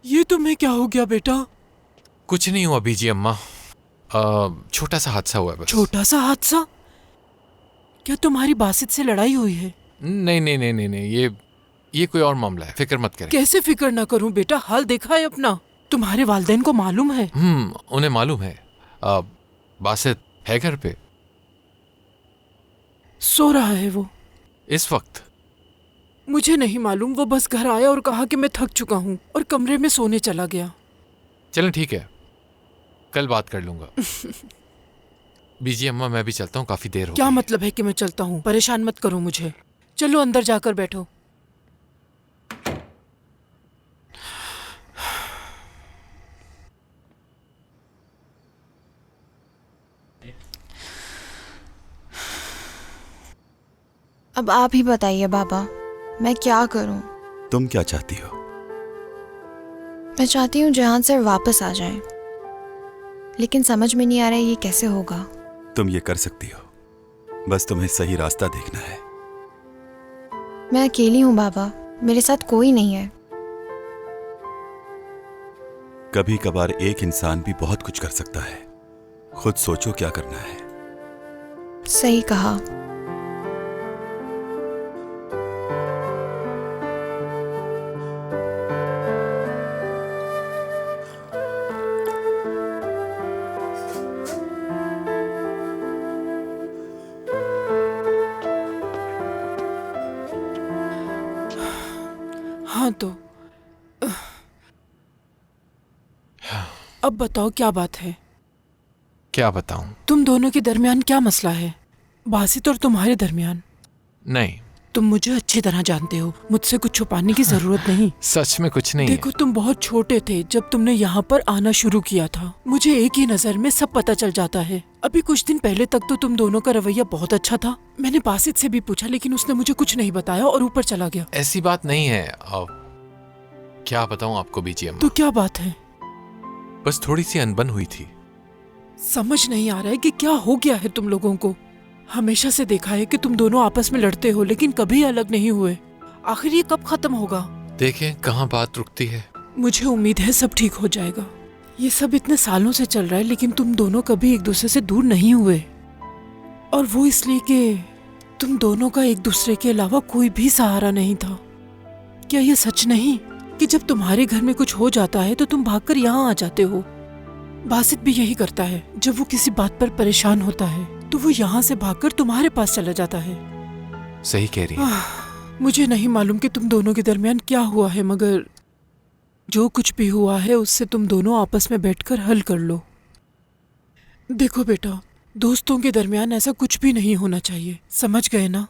ये तुम्हें क्या हो गया बेटा? कुछ नहीं हुआ बीजी अम्मा, छोटा सा हादसा हुआ है बस। छोटा सा हादसा? क्या तुम्हारी बासित से लड़ाई हुई है? नहीं नहीं नहीं नहीं नहीं, ये कोई और मामला है, फिक्र मत करें। कैसे फिक्र ना करूं बेटा, हाल देखा है अपना। तुम्हारे वालिदैन को मालूम है? उन्हें मालूम है। बासित है घर पे? सो रहा है वो इस वक्त? मुझे नहीं मालूम, वो बस घर आया और कहा कि मैं थक चुका हूँ और कमरे में सोने चला गया। चलें ठीक है, कल बात कर लूंगा। बीजी अम्मा मैं भी चलता हूँ, काफी देर हो क्या गई। मतलब है कि मैं चलता हूँ? परेशान मत करो मुझे। चलो अंदर जाकर बैठो। अब आप ही बताइए बाबा, मैं क्या करूं? तुम क्या चाहती हो? मैं चाहती हूँ जहान सर वापस आ जाएं, लेकिन समझ में नहीं आ रहा है ये कैसे होगा। तुम ये कर सकती हो, बस तुम्हें सही रास्ता देखना है। मैं अकेली हूँ बाबा, मेरे साथ कोई नहीं है। कभी कभार एक इंसान भी बहुत कुछ कर सकता है। खुद सोचो क्या करना है। सही कहा। हाँ तो अब बताओ क्या बात है? क्या बताऊं? तुम दोनों के दरमियान क्या मसला है? बासित और तुम्हारे दरमियान? नहीं, तुम मुझे अच्छी तरह जानते हो, मुझसे कुछ छुपाने की जरूरत नहीं। सच में कुछ नहीं देखो है। तुम बहुत छोटे थे जब तुमने यहाँ पर आना शुरू किया था। मुझे एक ही नजर में सब पता चल जाता है। अभी कुछ दिन पहले तक तो तुम दोनों का रवैया बहुत अच्छा था। मैंने बासित से भी पूछा लेकिन उसने मुझे कुछ नहीं बताया और ऊपर चला गया। ऐसी बात नहीं है। क्या बताऊं आपको बीजी अम्मा? तो क्या बात है? बस थोड़ी सी अनबन हुई थी। समझ नहीं आ रहा है कि क्या हो गया है तुम लोगों को। हमेशा से देखा है कि तुम दोनों आपस में लड़ते हो लेकिन कभी अलग नहीं हुए। आखिर ये कब खत्म होगा? देखें कहाँ बात रुकती है। मुझे उम्मीद है सब ठीक हो जाएगा। ये सब इतने सालों से चल रहा है लेकिन तुम दोनों कभी एक दूसरे से दूर नहीं हुए, और वो इसलिए कि तुम दोनों का एक दूसरे के अलावा कोई भी सहारा नहीं था। क्या ये सच नहीं कि जब तुम्हारे घर में कुछ हो जाता है तो तुम भागकर यहाँ आ जाते हो? बासित भी यही करता है। जब वो किसी बात पर परेशान होता है तो वो यहाँ से भागकर तुम्हारे पास चला जाता है। सही कह रही है। मुझे नहीं मालूम कि तुम दोनों के दरमियान क्या हुआ है, मगर जो कुछ भी हुआ है उससे तुम दोनों आपस में बैठकर हल कर लो। देखो बेटा, दोस्तों के दरमियान ऐसा कुछ भी नहीं होना चाहिए, समझ गए ना?